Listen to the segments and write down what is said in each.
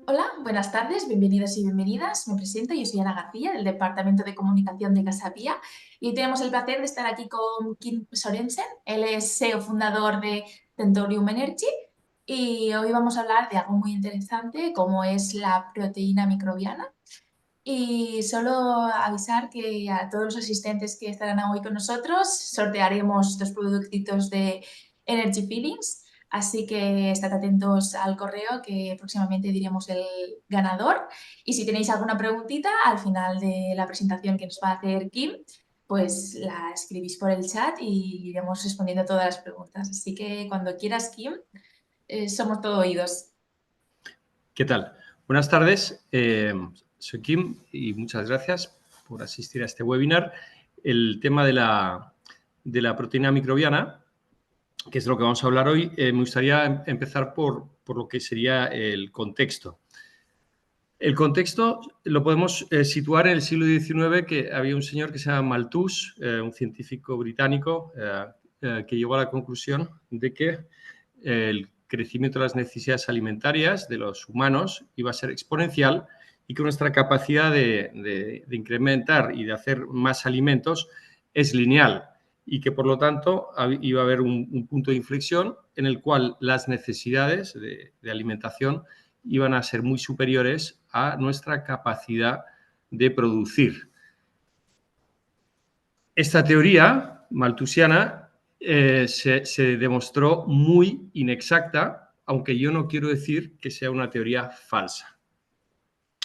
Hola, buenas tardes, bienvenidos y bienvenidas. Me presento, yo soy Ana García, del Departamento de Comunicación de Casapía, y hoy tenemos el placer de estar aquí con Kim Sorensen. Él es CEO fundador de Tentorium Energy y hoy vamos a hablar de algo muy interesante como es la proteína microbiana. Y solo avisar que a todos los asistentes que estarán hoy con nosotros sortearemos dos productitos de Energy Feelings. Así que estad atentos al correo que próximamente diremos el ganador. Y si tenéis alguna preguntita al final de la presentación que nos va a hacer Kim, pues la escribís por el chat y iremos respondiendo todas las preguntas. Así que cuando quieras, Kim, somos todo oídos. ¿Qué tal? Buenas tardes, soy Kim y muchas gracias por asistir a este webinar. El tema de la proteína microbiana, que es lo que vamos a hablar hoy, me gustaría empezar por lo que sería el contexto. El contexto lo podemos situar en el siglo XIX, que había un señor que se llama Malthus, un científico británico, que llegó a la conclusión de que el crecimiento de las necesidades alimentarias de los humanos iba a ser exponencial y que nuestra capacidad de incrementar y de hacer más alimentos es lineal y que, por lo tanto, iba a haber un punto de inflexión en el cual las necesidades de alimentación iban a ser muy superiores a nuestra capacidad de producir. Esta teoría malthusiana se demostró muy inexacta, aunque yo no quiero decir que sea una teoría falsa.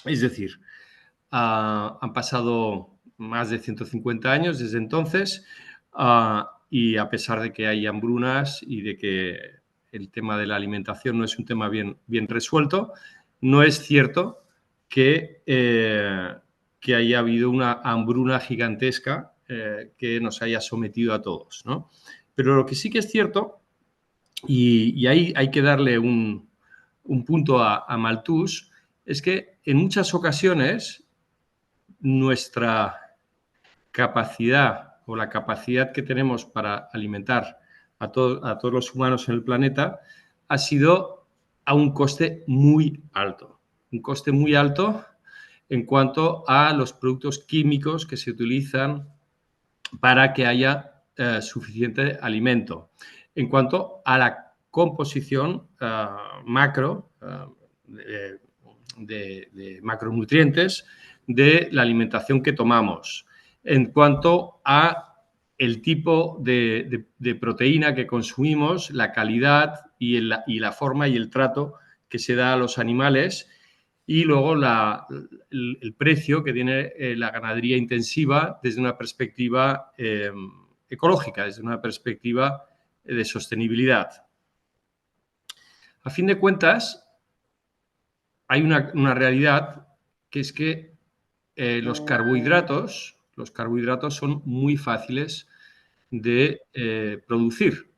Es decir, han pasado más de 150 años desde entonces y a pesar de que hay hambrunas y de que el tema de la alimentación no es un tema bien resuelto, no es cierto que haya habido una hambruna gigantesca que nos haya sometido a todos, ¿no? Pero lo que sí que es cierto, y ahí hay que darle un punto a Malthus, es que en muchas ocasiones nuestra capacidad o la capacidad que tenemos para alimentar a todos los humanos en el planeta ha sido a un coste muy alto. Un coste muy alto en cuanto a los productos químicos que se utilizan para que haya suficiente alimento. En cuanto a la composición macro de macronutrientes de la alimentación que tomamos. En cuanto a el tipo de proteína que consumimos, la calidad y la forma y el trato que se da a los animales y luego el precio que tiene la ganadería intensiva desde una perspectiva ecológica, desde una perspectiva de sostenibilidad. A fin de cuentas, hay una realidad que es que los carbohidratos son muy fáciles de producir.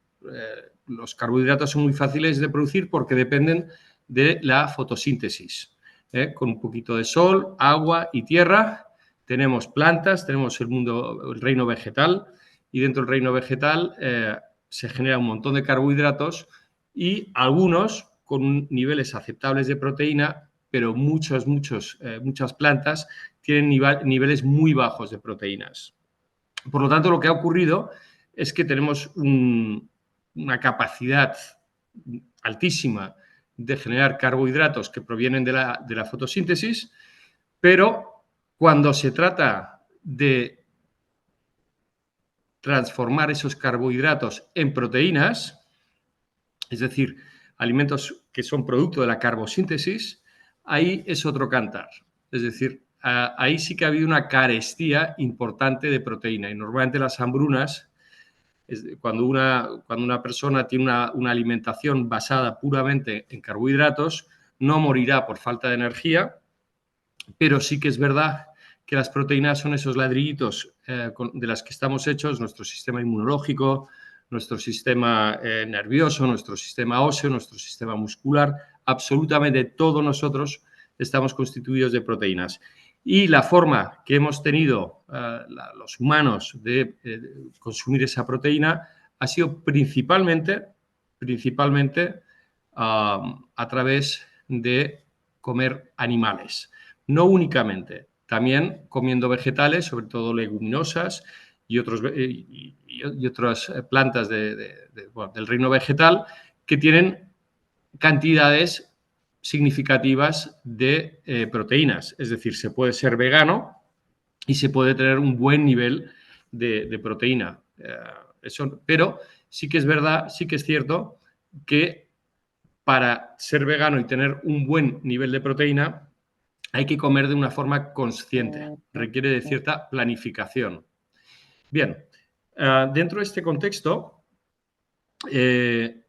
Los carbohidratos son muy fáciles de producir porque dependen de la fotosíntesis. Con un poquito de sol, agua y tierra tenemos plantas, tenemos el reino vegetal y dentro del reino vegetal se genera un montón de carbohidratos y algunos con niveles aceptables de proteína, pero muchas plantas tienen niveles muy bajos de proteínas. Por lo tanto, lo que ha ocurrido es que tenemos una capacidad altísima de generar carbohidratos que provienen de la fotosíntesis, pero cuando se trata de transformar esos carbohidratos en proteínas, es decir, alimentos que son producto de la carbosíntesis, ahí es otro cantar. Es decir, ahí sí que ha habido una carestía importante de proteína y normalmente las hambrunas, cuando una persona tiene una alimentación basada puramente en carbohidratos, no morirá por falta de energía, pero sí que es verdad que las proteínas son esos ladrillitos de las que estamos hechos, nuestro sistema inmunológico, nuestro sistema nervioso, nuestro sistema óseo, nuestro sistema muscular, absolutamente todos nosotros estamos constituidos de proteínas. Y la forma que hemos tenido los humanos de consumir esa proteína ha sido principalmente a través de comer animales. No únicamente, también comiendo vegetales, sobre todo leguminosas y otras plantas del reino vegetal que tienen cantidades significativas de proteínas. Es decir, se puede ser vegano y se puede tener un buen nivel de proteína. Pero sí que es verdad, sí que es cierto que para ser vegano y tener un buen nivel de proteína hay que comer de una forma consciente. Requiere de cierta planificación. Bien, dentro de este contexto, el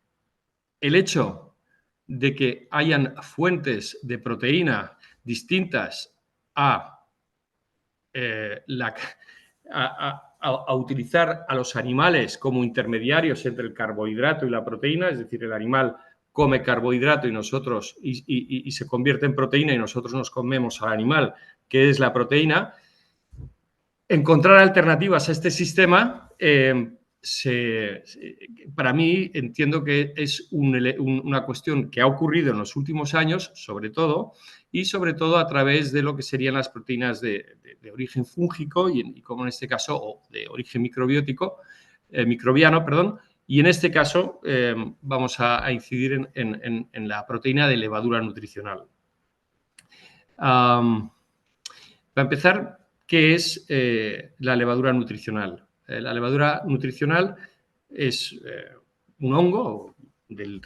hecho de que hayan fuentes de proteína distintas a utilizar a los animales como intermediarios entre el carbohidrato y la proteína, es decir, el animal come carbohidrato y se convierte en proteína y nosotros nos comemos al animal, que es la proteína. Encontrar alternativas a este sistema, para mí entiendo que es una cuestión que ha ocurrido en los últimos años, sobre todo a través de lo que serían las proteínas de origen fúngico y como en este caso, o de origen microbiano, perdón, y en este caso vamos a incidir en la proteína de levadura nutricional. Para empezar, ¿qué es la levadura nutricional? La levadura nutricional es un hongo, de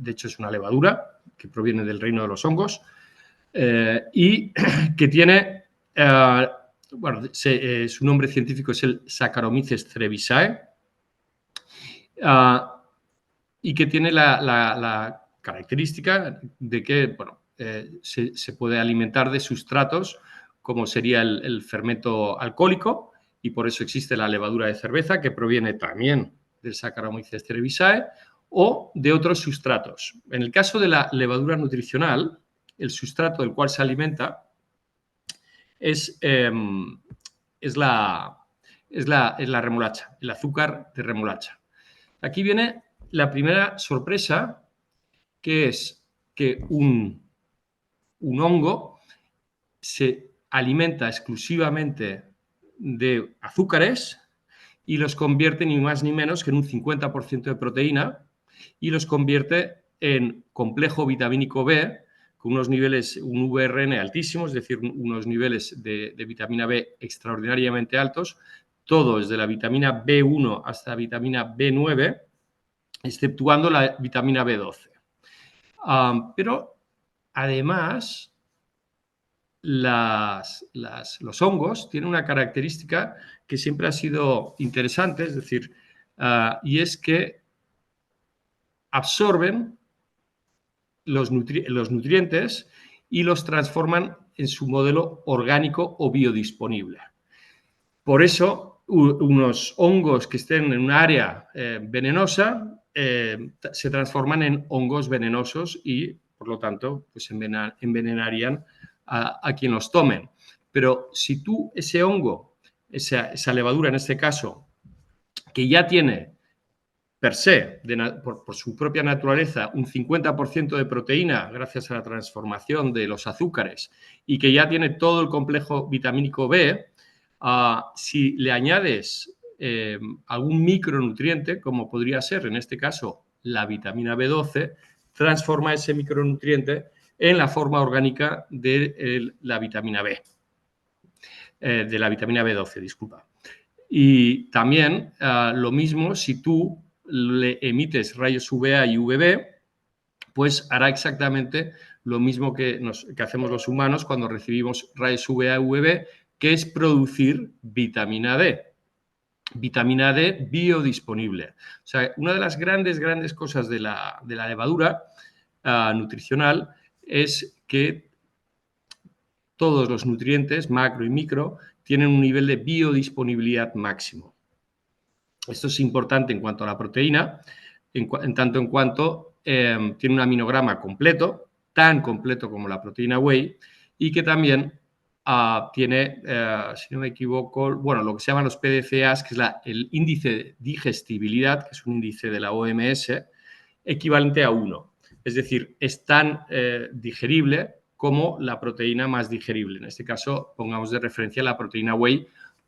hecho es una levadura que proviene del reino de los hongos y que tiene, su nombre científico es el Saccharomyces cerevisiae y que tiene la característica de que, se puede alimentar de sustratos como sería el fermento alcohólico y por eso existe la levadura de cerveza que proviene también del Saccharomyces cerevisiae o de otros sustratos. En el caso de la levadura nutricional, el sustrato del cual se alimenta es la remolacha, el azúcar de remolacha. Aquí viene la primera sorpresa, que es que un hongo se alimenta exclusivamente de azúcares y los convierte ni más ni menos que en un 50% de proteína y los convierte en complejo vitamínico B con unos niveles, un VRN altísimo, es decir, unos niveles de vitamina B extraordinariamente altos, todo desde la vitamina B1 hasta la vitamina B9, exceptuando la vitamina B12. Pero además, los hongos tienen una característica que siempre ha sido interesante, es decir, y es que absorben los nutrientes y los transforman en su modelo orgánico o biodisponible. Por eso, unos hongos que estén en un área venenosa se transforman en hongos venenosos y, por lo tanto, pues envenenarían a quien los tomen. Pero si tú ese hongo, esa levadura en este caso, que ya tiene per se, por su propia naturaleza, un 50% de proteína gracias a la transformación de los azúcares y que ya tiene todo el complejo vitamínico B, si le añades algún micronutriente, como podría ser en este caso la vitamina B12, transforma ese micronutriente en la forma orgánica de la vitamina B, de la vitamina B12, disculpa. Y también lo mismo si tú le emites rayos UVA y UVB, pues hará exactamente lo mismo que hacemos los humanos cuando recibimos rayos UVA y UVB, que es producir vitamina D. Vitamina D biodisponible. O sea, una de las grandes cosas de la levadura nutricional es que todos los nutrientes, macro y micro, tienen un nivel de biodisponibilidad máximo. Esto es importante en cuanto a la proteína, en tanto en cuanto tiene un aminograma completo, tan completo como la proteína whey, y que también tiene, si no me equivoco, lo que se llaman los PDCAs, que es el índice de digestibilidad, que es un índice de la OMS, equivalente a 1. Es decir, es tan digerible como la proteína más digerible. En este caso, pongamos de referencia la proteína whey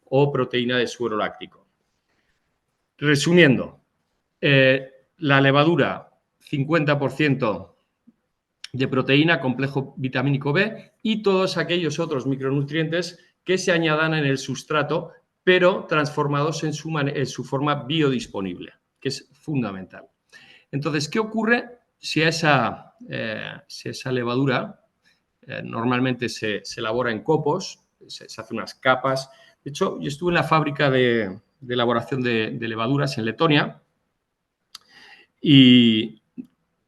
o proteína de suero láctico. Resumiendo, la levadura, 50% de proteína, complejo vitamínico B y todos aquellos otros micronutrientes que se añadan en el sustrato, pero transformados en su forma biodisponible, que es fundamental. Entonces, ¿qué ocurre si esa levadura normalmente se elabora en copos, se hace unas capas? De hecho, yo estuve en la fábrica de elaboración de levaduras en Letonia y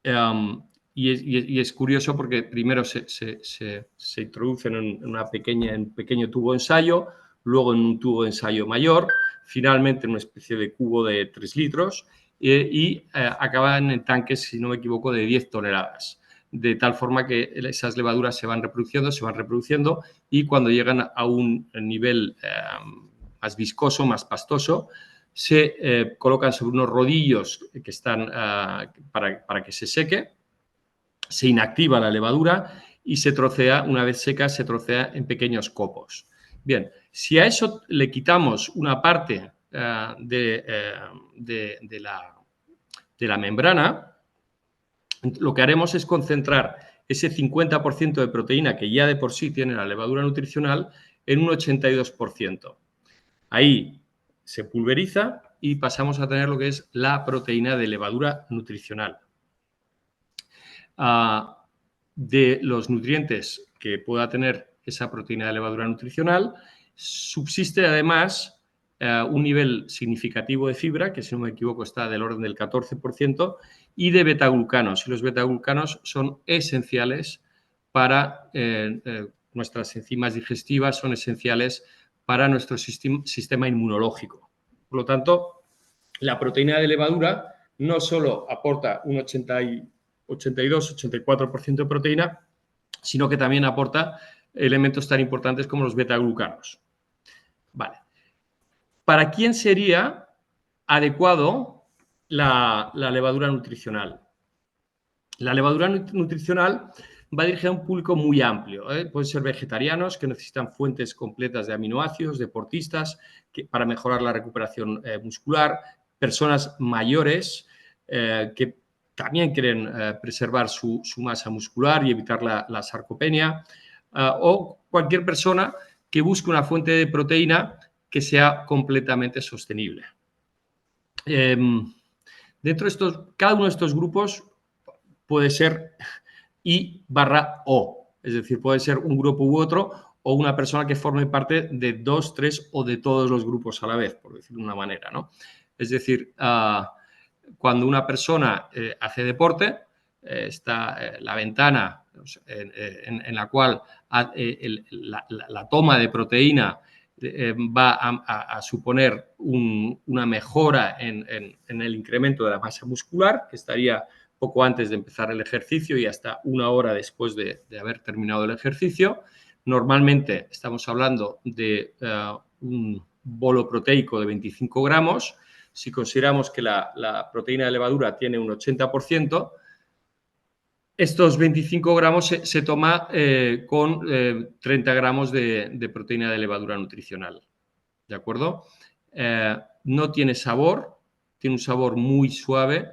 es curioso porque primero se introducen en un pequeño tubo de ensayo, luego en un tubo de ensayo mayor, finalmente en una especie de cubo de 3 litros y acaban en tanques, si no me equivoco, de 10 toneladas. De tal forma que esas levaduras se van reproduciendo y cuando llegan a un nivel más viscoso, más pastoso, se colocan sobre unos rodillos que están para que se seque, se inactiva la levadura y se trocea, una vez seca, se trocea en pequeños copos. Bien, si a eso le quitamos una parte de la membrana, lo que haremos es concentrar ese 50% de proteína que ya de por sí tiene la levadura nutricional en un 82%. Ahí se pulveriza y pasamos a tener lo que es la proteína de levadura nutricional. De los nutrientes que pueda tener esa proteína de levadura nutricional, subsiste además un nivel significativo de fibra, que si no me equivoco está del orden del 14%, y de betaglucanos. Y los betaglucanos son esenciales para nuestras enzimas digestivas, son esenciales para nuestro sistema inmunológico. Por lo tanto, la proteína de levadura no solo aporta un 82-84% de proteína, sino que también aporta elementos tan importantes como los betaglucanos. Vale. ¿Para quién sería adecuado la levadura nutricional? La levadura nutricional va dirigida a un público muy amplio. Pueden ser vegetarianos que necesitan fuentes completas de aminoácidos, deportistas para mejorar la recuperación muscular, personas mayores que también quieren preservar su masa muscular y evitar la sarcopenia, o cualquier persona que busque una fuente de proteína que sea completamente sostenible. Dentro de cada uno de estos grupos puede ser I/O, es decir, puede ser un grupo u otro o una persona que forme parte de 2, 3 o de todos los grupos a la vez, por decirlo de una manera, ¿no? Es decir, cuando una persona hace deporte, está la ventana en la cual la toma de proteína va a suponer una mejora en el incremento de la masa muscular, que estaría poco antes de empezar el ejercicio y hasta una hora después de haber terminado el ejercicio. Normalmente estamos hablando de un bolo proteico de 25 gramos. Si consideramos que la proteína de levadura tiene un 80%, estos 25 gramos se toma con 30 gramos de proteína de levadura nutricional. ¿De acuerdo? No tiene sabor, tiene un sabor muy suave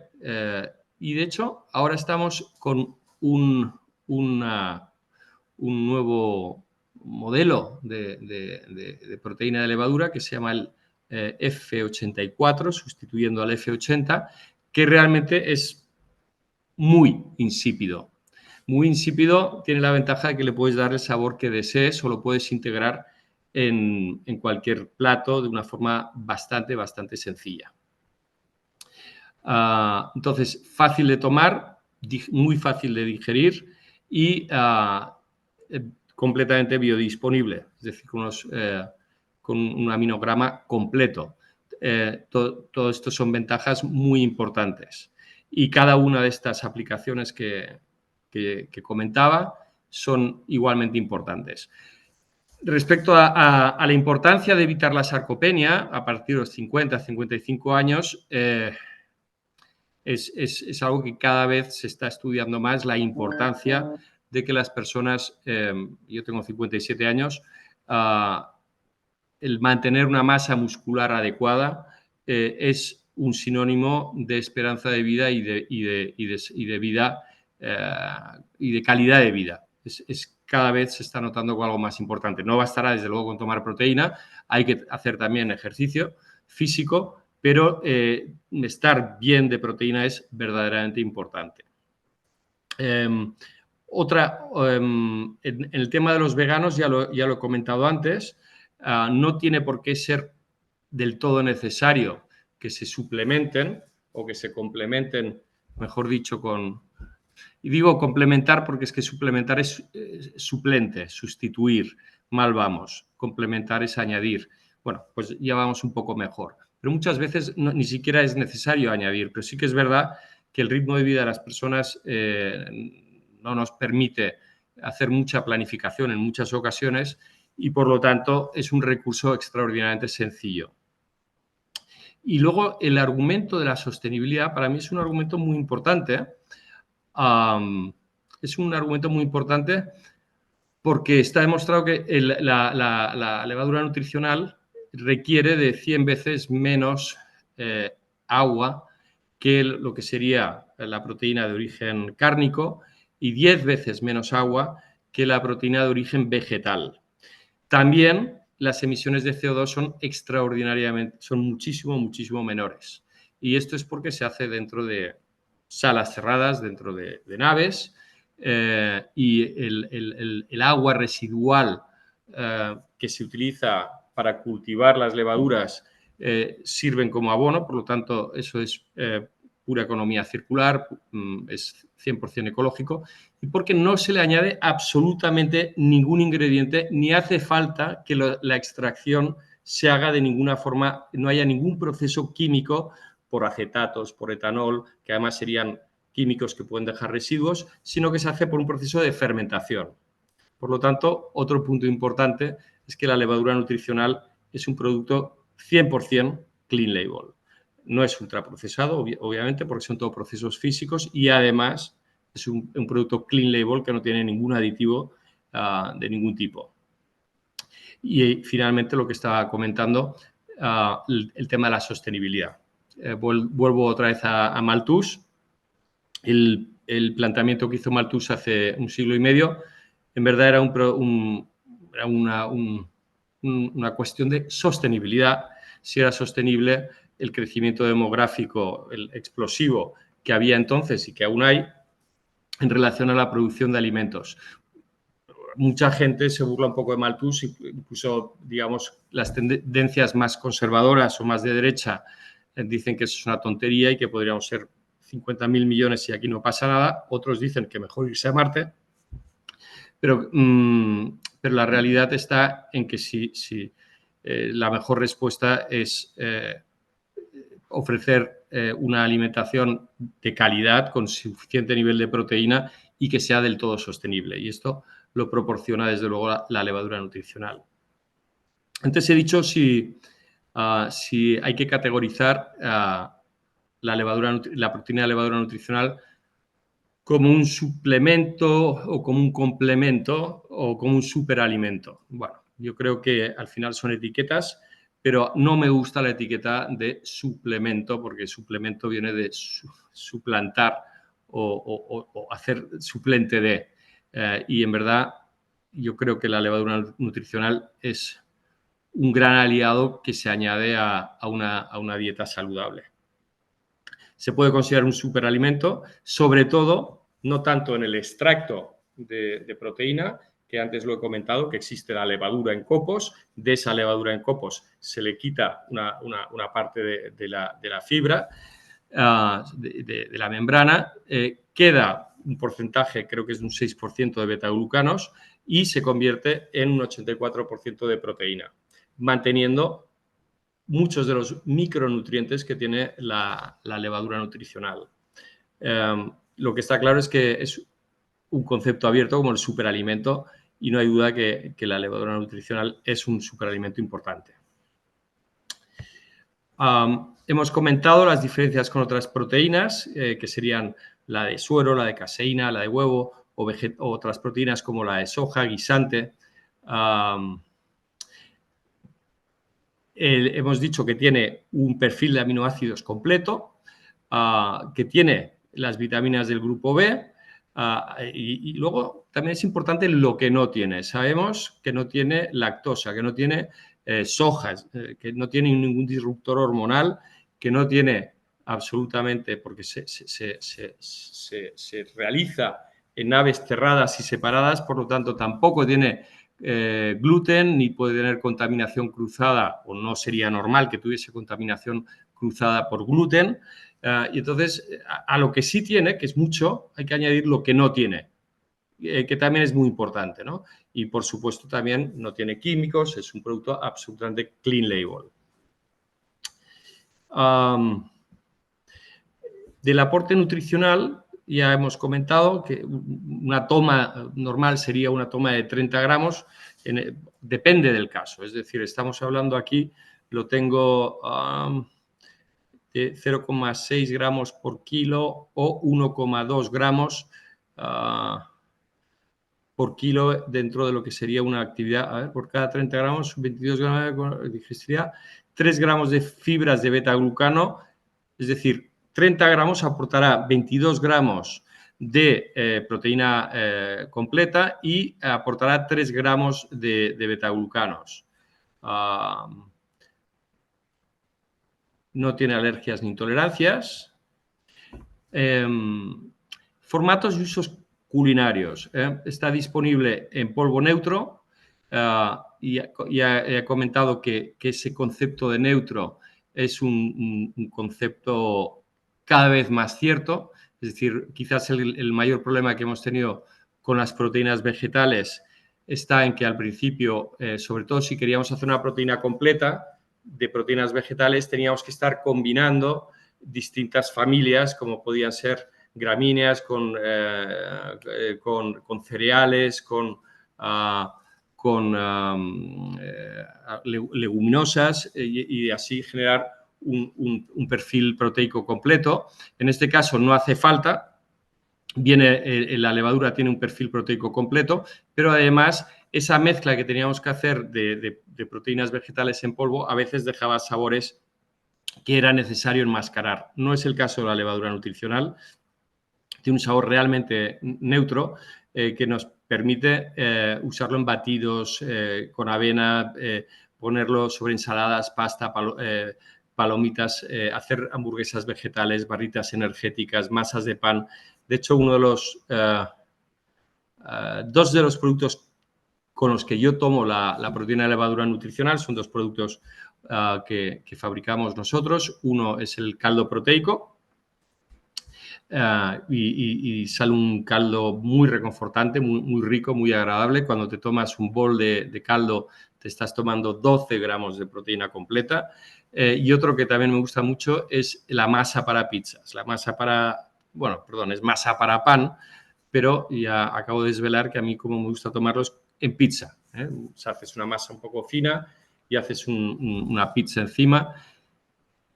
y de hecho ahora estamos con un nuevo modelo de proteína de levadura que se llama el F84, sustituyendo al F80, que realmente es muy insípido. Muy insípido, tiene la ventaja de que le puedes dar el sabor que desees o lo puedes integrar en cualquier plato de una forma bastante sencilla. Entonces, fácil de tomar, muy fácil de digerir y completamente biodisponible, es decir, con un aminograma completo. Todo esto son ventajas muy importantes. Y cada una de estas aplicaciones que comentaba son igualmente importantes. Respecto a la importancia de evitar la sarcopenia, a partir de los 50-55 años, es algo que cada vez se está estudiando más, la importancia de que las personas, yo tengo 57 años, el mantener una masa muscular adecuada es un sinónimo de esperanza de vida y de vida y de calidad de vida. Cada vez se está notando como algo más importante. No bastará, desde luego, con tomar proteína, hay que hacer también ejercicio físico, pero estar bien de proteína es verdaderamente importante. En el tema de los veganos, ya lo he comentado antes, no tiene por qué ser del todo necesario que se suplementen o que se complementen, mejor dicho, y digo complementar porque es que suplementar es suplente, sustituir, mal vamos. Complementar es añadir. Bueno, pues ya vamos un poco mejor. Pero muchas veces ni siquiera es necesario añadir, pero sí que es verdad que el ritmo de vida de las personas no nos permite hacer mucha planificación en muchas ocasiones y, por lo tanto, es un recurso extraordinariamente sencillo. Y luego el argumento de la sostenibilidad para mí es un argumento muy importante. Es un argumento muy importante porque está demostrado que la levadura nutricional requiere de 100 veces menos agua que lo que sería la proteína de origen cárnico y 10 veces menos agua que la proteína de origen vegetal. También las emisiones de CO2 son muchísimo menores. Y esto es porque se hace dentro de salas cerradas, dentro de naves, y el agua residual que se utiliza para cultivar las levaduras sirven como abono, por lo tanto, eso es pura economía circular, es 100% ecológico, y porque no se le añade absolutamente ningún ingrediente, ni hace falta que la extracción se haga de ninguna forma, no haya ningún proceso químico por acetatos, por etanol, que además serían químicos que pueden dejar residuos, sino que se hace por un proceso de fermentación. Por lo tanto, otro punto importante es que la levadura nutricional es un producto 100% clean label. No es ultraprocesado, obviamente, porque son todos procesos físicos y además es un producto clean label que no tiene ningún aditivo de ningún tipo. Y finalmente lo que estaba comentando, el tema de la sostenibilidad. Vuelvo otra vez a Malthus. El planteamiento que hizo Malthus hace un siglo y medio, en verdad era una cuestión de sostenibilidad. Si era sostenible el crecimiento demográfico, el explosivo que había entonces y que aún hay en relación a la producción de alimentos. Mucha gente se burla un poco de Malthus, incluso, digamos, las tendencias más conservadoras o más de derecha dicen que eso es una tontería y que podríamos ser 50.000 millones y aquí no pasa nada. Otros dicen que mejor irse a Marte. Pero la realidad está en que si la mejor respuesta es ofrecer una alimentación de calidad con suficiente nivel de proteína y que sea del todo sostenible. Y esto lo proporciona, desde luego, la levadura nutricional. Antes he dicho si hay que categorizar la proteína de levadura nutricional como un suplemento o como un complemento o como un superalimento. Bueno, yo creo que al final son etiquetas, pero no me gusta la etiqueta de suplemento porque suplemento viene de suplantar o hacer suplente de. Y en verdad yo creo que la levadura nutricional es un gran aliado que se añade a una dieta saludable. Se puede considerar un superalimento, sobre todo, no tanto en el extracto de proteína, que antes lo he comentado, que existe la levadura en copos. De esa levadura en copos se le quita una parte de la fibra, de la membrana, queda un porcentaje, creo que es de un 6% de betaglucanos y se convierte en un 84% de proteína, manteniendo muchos de los micronutrientes que tiene la levadura nutricional. Lo que está claro es que es un concepto abierto como el superalimento y no hay duda que la levadura nutricional es un superalimento importante. Hemos comentado las diferencias con otras proteínas, que serían la de suero, la de caseína, la de huevo, o otras proteínas como la de soja, guisante. Hemos dicho que tiene un perfil de aminoácidos completo, que tiene las vitaminas del grupo B, y luego también es importante lo que no tiene. Sabemos que no tiene lactosa, que no tiene soja, que no tiene ningún disruptor hormonal, que no tiene absolutamente, porque se realiza en naves cerradas y separadas, por lo tanto tampoco tiene gluten, ni puede tener contaminación cruzada, o no sería normal que tuviese contaminación cruzada por gluten. Y entonces, a lo que sí tiene, que es mucho, hay que añadir lo que no tiene, que también es muy importante, ¿no? Y, por supuesto, también no tiene químicos, es un producto absolutamente clean label. Del aporte nutricional, ya hemos comentado que una toma normal sería una toma de 30 gramos, depende del caso, es decir, estamos hablando aquí, lo tengo de 0,6 gramos por kilo o 1,2 gramos por kilo dentro de lo que sería una actividad, a ver, por cada 30 gramos, 22 gramos de digestibilidad, 3 gramos de fibras de beta-glucano, es decir, 30 gramos aportará 22 gramos de proteína completa y aportará 3 gramos de beta-glucanos. No tiene alergias ni intolerancias. Formatos y usos culinarios. Está disponible en polvo neutro, y ya he comentado que ese concepto de neutro es un concepto cada vez más cierto. Es decir, quizás el mayor problema que hemos tenido con las proteínas vegetales está en que al principio, sobre todo si queríamos hacer una proteína completa de proteínas vegetales, teníamos que estar combinando distintas familias, como podían ser gramíneas con cereales, con leguminosas, y así generar un perfil proteico completo. En este caso no hace falta, la levadura tiene un perfil proteico completo, pero además esa mezcla que teníamos que hacer de proteínas vegetales en polvo a veces dejaba sabores que era necesario enmascarar. No es el caso de la levadura nutricional. Tiene un sabor realmente neutro, que nos permite usarlo en batidos, con avena, ponerlo sobre ensaladas, pasta, palomitas, hacer hamburguesas vegetales, barritas energéticas, masas de pan. De hecho, dos de los productos con los que yo tomo la proteína de levadura nutricional son dos productos que fabricamos nosotros. Uno es el caldo proteico, y sale un caldo muy reconfortante, muy rico, muy agradable. Cuando te tomas un bol de caldo, te estás tomando 12 gramos de proteína completa. Y otro que también me gusta mucho es la masa para pizzas. La masa para, bueno, perdón, es masa para pan, pero ya acabo de desvelar que a mí como me gusta tomarlos en pizza. O sea, haces una masa un poco fina y haces una pizza encima.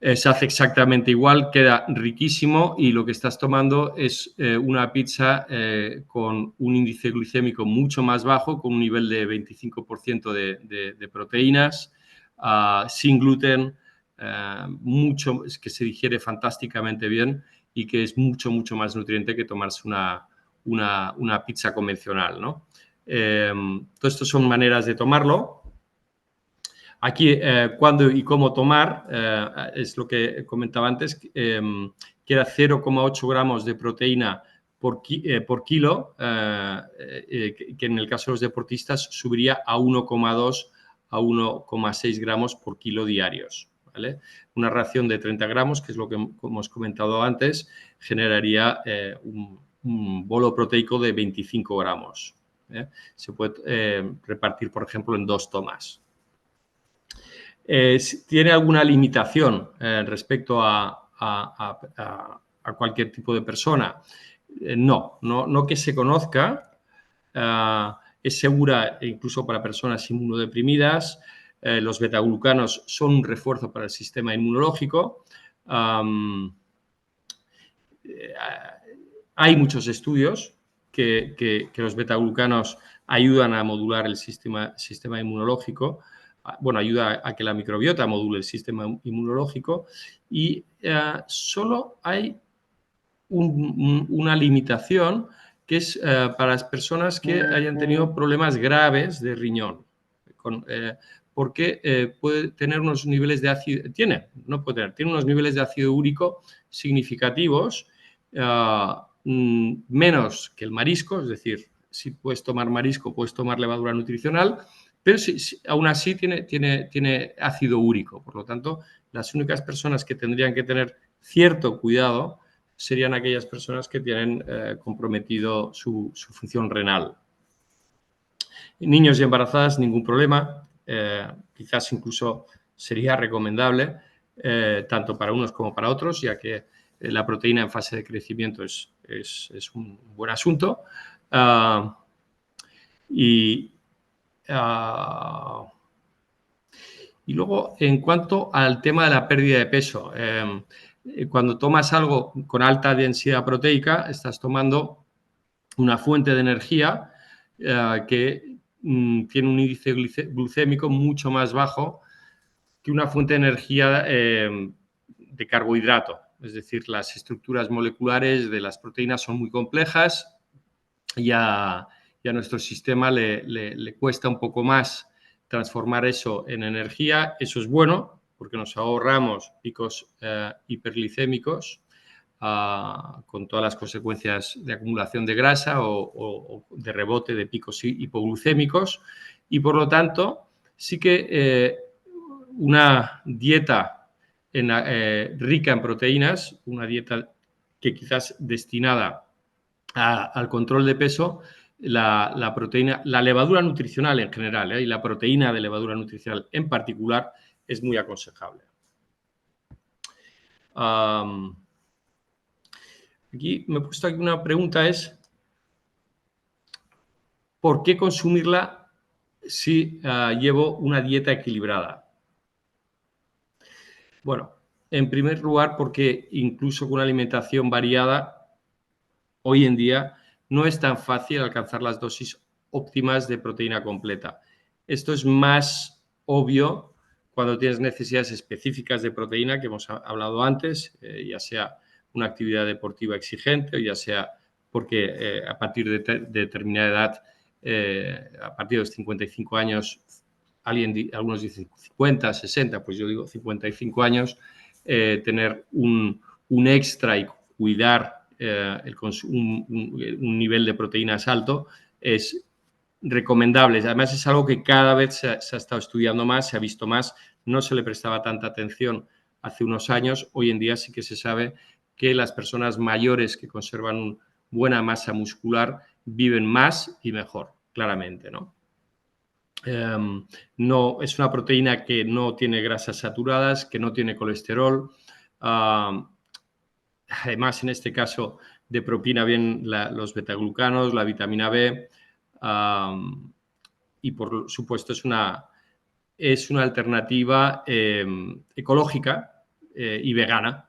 Se hace exactamente igual, queda riquísimo, y lo que estás tomando es una pizza con un índice glicémico mucho más bajo, con un nivel de 25% de proteínas, sin gluten, es que se digiere fantásticamente bien y que es mucho más nutriente que tomarse una pizza convencional, ¿no? Todo esto son maneras de tomarlo. Aquí, cuándo y cómo tomar, es lo que comentaba antes, que era 0,8 gramos de proteína por kilo, que en el caso de los deportistas subiría a 1,2 a 1,6 gramos por kilo diarios, ¿vale? Una ración de 30 gramos, que es lo que hemos comentado antes, generaría un bolo proteico de 25 gramos. Se puede repartir, por ejemplo, en 2 tomas. ¿Tiene alguna limitación respecto a cualquier tipo de persona? No que se conozca. Es segura incluso para personas inmunodeprimidas. Los betaglucanos son un refuerzo para el sistema inmunológico. Hay muchos estudios que los betaglucanos ayudan a modular el sistema inmunológico. Bueno, ayuda a que la microbiota module el sistema inmunológico y solo hay una limitación que es para las personas que hayan tenido problemas graves de riñón. Porque puede tener unos niveles de ácido, tiene unos niveles de ácido úrico significativos, menos que el marisco, es decir, si puedes tomar marisco, puedes tomar levadura nutricional, pero aún así tiene ácido úrico. Por lo tanto, las únicas personas que tendrían que tener cierto cuidado serían aquellas personas que tienen comprometido su función renal. Niños y embarazadas, ningún problema. Quizás incluso sería recomendable, tanto para unos como para otros, ya que la proteína en fase de crecimiento es un buen asunto. Y luego, en cuanto al tema de la pérdida de peso, cuando tomas algo con alta densidad proteica, estás tomando una fuente de energía que tiene un índice glucémico mucho más bajo que una fuente de energía de carbohidrato. Es decir, las estructuras moleculares de las proteínas son muy complejas y a nuestro sistema le cuesta un poco más transformar eso en energía. Eso es bueno porque nos ahorramos picos hiperglicémicos con todas las consecuencias de acumulación de grasa o de rebote de picos hipoglucémicos. Y por lo tanto, sí que una dieta rica en proteínas, una dieta que quizás destinada al control de peso, la proteína, la levadura nutricional en general y la proteína de levadura nutricional en particular es muy aconsejable. Aquí me he puesto aquí una pregunta, es ¿por qué consumirla si llevo una dieta equilibrada? Bueno, en primer lugar porque incluso con una alimentación variada, hoy en día no es tan fácil alcanzar las dosis óptimas de proteína completa. Esto es más obvio cuando tienes necesidades específicas de proteína, que hemos hablado antes, ya sea una actividad deportiva exigente o ya sea porque a partir de determinada edad, a partir de los 55 años, algunos dicen 50, 60, pues yo digo 55 años, tener un extra y cuidar un nivel de proteínas alto es recomendable. Además, es algo que cada vez se ha estado estudiando más, se ha visto más. No se le prestaba tanta atención hace unos años. Hoy en día sí que se sabe que las personas mayores que conservan buena masa muscular viven más y mejor, claramente, ¿no? No, es una proteína que no tiene grasas saturadas, que no tiene colesterol. Además, en este caso, de propina bien los betaglucanos, la vitamina B, y por supuesto es una alternativa ecológica y vegana.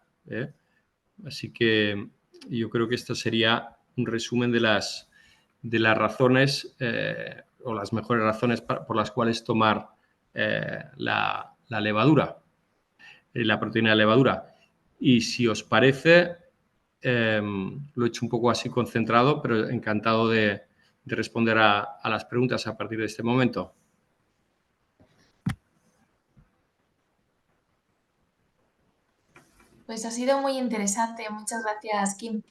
Así que yo creo que esto sería un resumen de las razones o las mejores razones por las cuales tomar la levadura, la proteína de levadura. Y si os parece, lo he hecho un poco así concentrado, pero encantado de responder a las preguntas a partir de este momento. Pues ha sido muy interesante. Muchas gracias, Kim.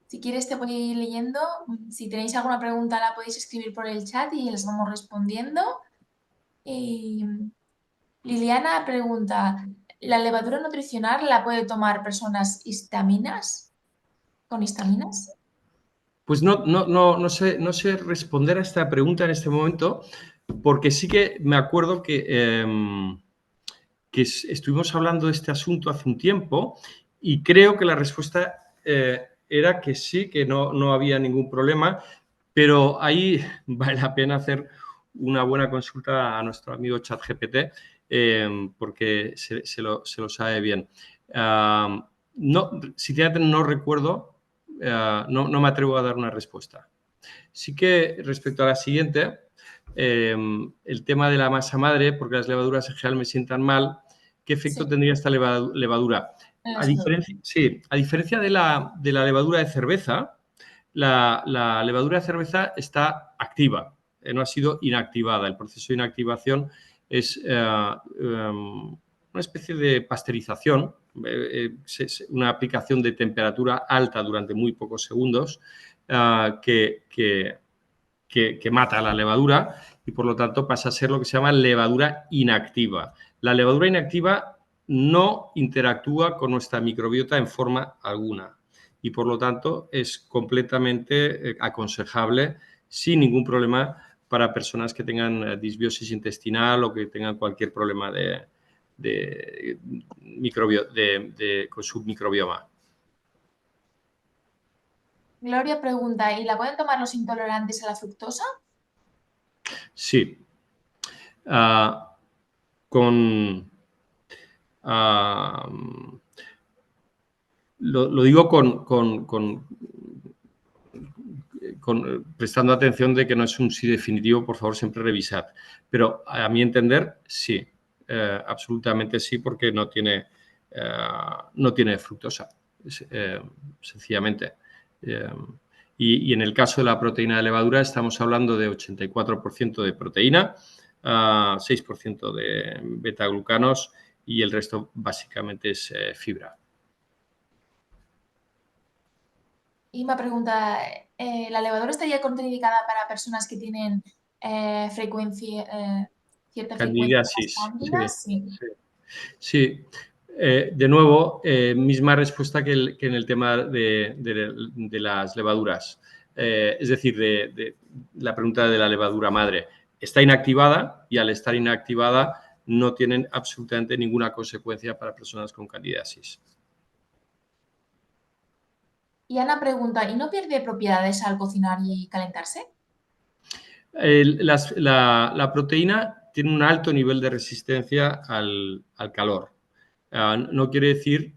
Si quieres te voy a ir leyendo. Si tenéis alguna pregunta la podéis escribir por el chat y les vamos respondiendo. Liliana pregunta, ¿la levadura nutricional la puede tomar personas con histaminas? Pues no sé responder a esta pregunta en este momento, porque sí que me acuerdo que estuvimos hablando de este asunto hace un tiempo y creo que la respuesta era que sí, que no había ningún problema, pero ahí vale la pena hacer una buena consulta a nuestro amigo ChatGPT porque se lo sabe bien. No, sinceramente no recuerdo, no me atrevo a dar una respuesta. Sí que respecto a la siguiente, el tema de la masa madre, porque las levaduras en general me sientan mal, ¿qué efecto Sí, tendría esta levadura? en la A salud. diferencia, sí, a diferencia de la levadura de cerveza, la levadura de cerveza está activa, no ha sido inactivada. El proceso de inactivación es una especie de pasteurización, una aplicación de temperatura alta durante muy pocos segundos que mata a la levadura y por lo tanto pasa a ser lo que se llama levadura inactiva. La levadura inactiva no interactúa con nuestra microbiota en forma alguna y por lo tanto es completamente aconsejable sin ningún problema para personas que tengan disbiosis intestinal o que tengan cualquier problema con su microbioma. Gloria pregunta, ¿y la pueden tomar los intolerantes a la fructosa? Sí. Con lo digo prestando atención de que no es un sí definitivo, por favor, siempre revisad. Pero a mi entender, sí, absolutamente sí, porque no tiene fructosa, sencillamente. Y en el caso de la proteína de levadura estamos hablando de 84% de proteína, 6% de betaglucanos y el resto básicamente es fibra. Y me pregunta, ¿la levadura estaría contraindicada para personas que tienen cierta frecuencia de las Candidiasis, sí, cándidas? Sí. sí. Sí, de nuevo, misma respuesta que en el tema de las levaduras. Es decir, de la pregunta de la levadura madre. Está inactivada y al estar inactivada no tienen absolutamente ninguna consecuencia para personas con candidiasis. Y Ana pregunta, ¿y no pierde propiedades al cocinar y calentarse? La proteína tiene un alto nivel de resistencia al calor. No quiere decir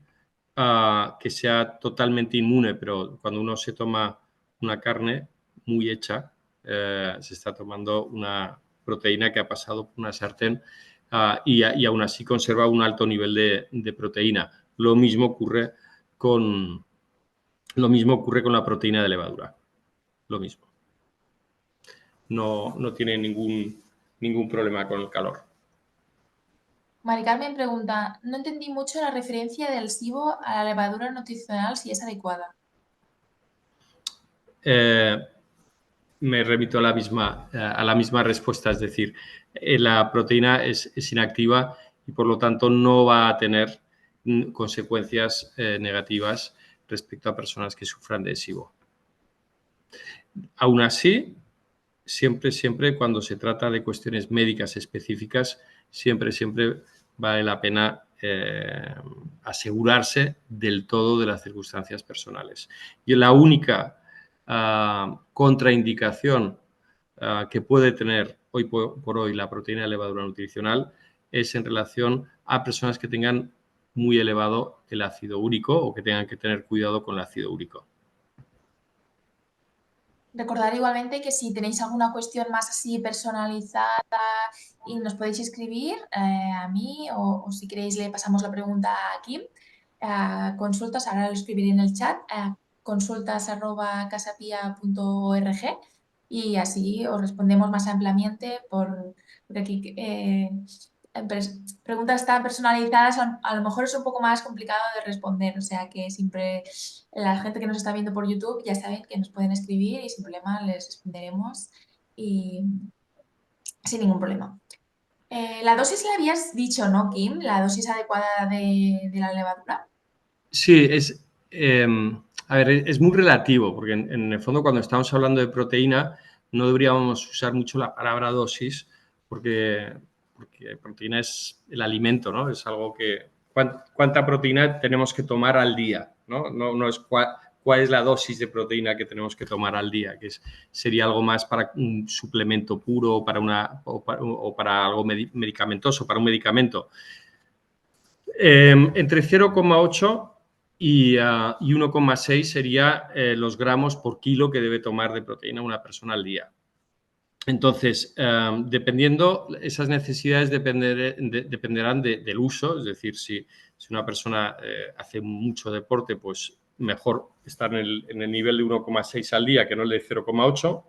que sea totalmente inmune, pero cuando uno se toma una carne muy hecha, se está tomando una proteína que ha pasado por una sartén y aún así conserva un alto nivel de proteína. Lo mismo ocurre con la proteína de levadura. Lo mismo. No tiene ningún problema con el calor. Mari Carmen pregunta, no entendí mucho la referencia del SIBO a la levadura nutricional, si es adecuada. Me remito a la misma respuesta, es decir, la proteína es inactiva y por lo tanto no va a tener consecuencias negativas respecto a personas que sufran de SIBO. Aún así, siempre cuando se trata de cuestiones médicas específicas, siempre vale la pena asegurarse del todo de las circunstancias personales. Y la única contraindicación que puede tener hoy por hoy la proteína de levadura nutricional es en relación a personas que tengan muy elevado el ácido úrico o que tengan que tener cuidado con el ácido úrico. Recordar igualmente que si tenéis alguna cuestión más así personalizada y nos podéis escribir a mí o si queréis le pasamos la pregunta a Kim. Consultas, ahora lo escribiré en el chat, consultas@casapia.org y así os respondemos más ampliamente porque aquí preguntas tan personalizadas a lo mejor es un poco más complicado de responder, o sea que siempre la gente que nos está viendo por YouTube ya saben que nos pueden escribir y sin problema les responderemos y sin ningún problema. La dosis la habías dicho, ¿no, Kim? La dosis adecuada de la levadura. Sí, a ver, es muy relativo, porque en el fondo cuando estamos hablando de proteína no deberíamos usar mucho la palabra dosis, porque proteína es el alimento, ¿no? Es algo que... ¿Cuánta proteína tenemos que tomar al día? No es cuál es la dosis de proteína que tenemos que tomar al día, que sería algo más para un suplemento puro o para algo medicamentoso, para un medicamento. Entre 0,8 y 1,6 sería los gramos por kilo que debe tomar de proteína una persona al día. Entonces, dependiendo, esas necesidades dependerán del uso, es decir, si una persona hace mucho deporte, pues mejor estar en el nivel de 1,6 al día que no el de 0,8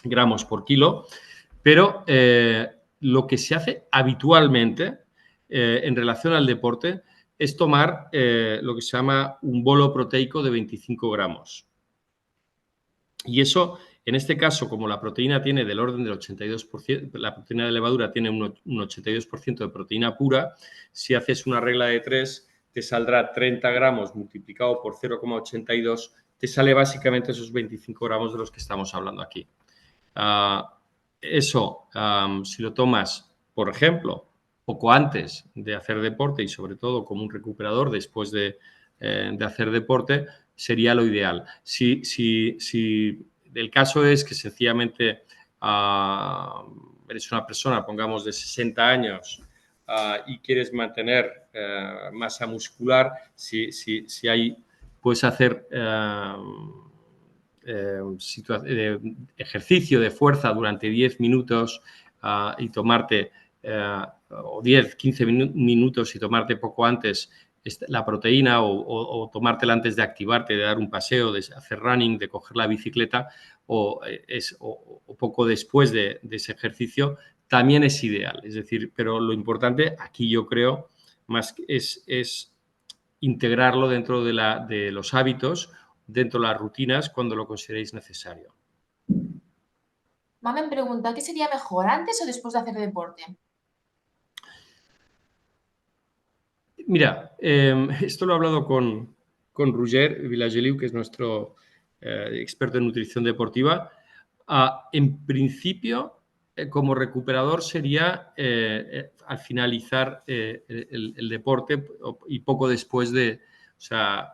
gramos por kilo, pero lo que se hace habitualmente en relación al deporte es tomar lo que se llama un bolo proteico de 25 gramos. Y eso, en este caso, como la proteína tiene del orden del 82%, la proteína de levadura tiene un 82% de proteína pura, si haces una regla de 3, te saldrá 30 gramos multiplicado por 0,82, te sale básicamente esos 25 gramos de los que estamos hablando aquí. Si lo tomas, por ejemplo, poco antes de hacer deporte y sobre todo como un recuperador después de hacer deporte, sería lo ideal. Si el caso es que sencillamente eres una persona, pongamos, de 60 años y quieres mantener masa muscular, puedes hacer ejercicio de fuerza durante 10 minutos y tomarte, o 10, 15 minutos y tomarte poco antes la proteína o tomártela antes de activarte, de dar un paseo, de hacer running, de coger la bicicleta o poco después de ese ejercicio, también es ideal. Es decir, pero lo importante aquí yo creo más es integrarlo dentro de los hábitos, dentro de las rutinas cuando lo consideréis necesario. Mamá me pregunta, ¿qué sería mejor, antes o después de hacer deporte? Mira, esto lo he hablado con Roger Villageliu, que es nuestro experto en nutrición deportiva. En principio, como recuperador sería al finalizar el deporte y poco después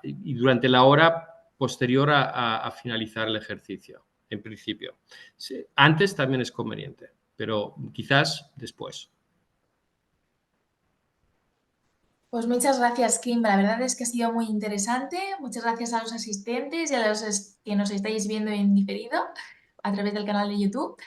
y durante la hora posterior a finalizar el ejercicio, en principio. Sí, antes también es conveniente, pero quizás después. Pues muchas gracias, Kim. La verdad es que ha sido muy interesante. Muchas gracias a los asistentes y a los que nos estáis viendo en diferido a través del canal de YouTube.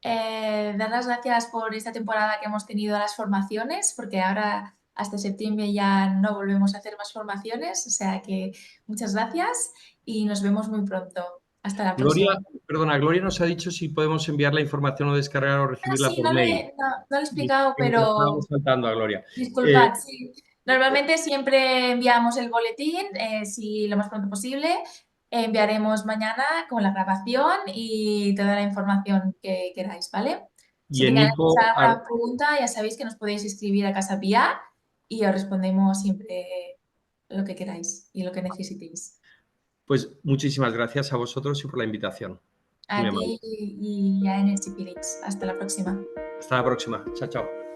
Dar las gracias por esta temporada que hemos tenido las formaciones, porque ahora hasta septiembre ya no volvemos a hacer más formaciones. O sea que muchas gracias y nos vemos muy pronto. Hasta la próxima. Gloria nos ha dicho si podemos enviar la información o descargar o recibirla Sí, por mail. no lo he explicado, Nos estábamos pero saltando a Gloria. disculpad, sí. Normalmente siempre enviamos el boletín, si lo más pronto posible. Enviaremos mañana con la grabación y toda la información que queráis, ¿vale? Si Y en tenéis info, alguna pregunta, ya sabéis que nos podéis escribir a Casa Pía y os respondemos siempre lo que queráis y lo que necesitéis. pues muchísimas gracias a vosotros y por la invitación. Muy A amable. ti y a Energy Felix. Hasta la próxima. Hasta la próxima. Chao, chao.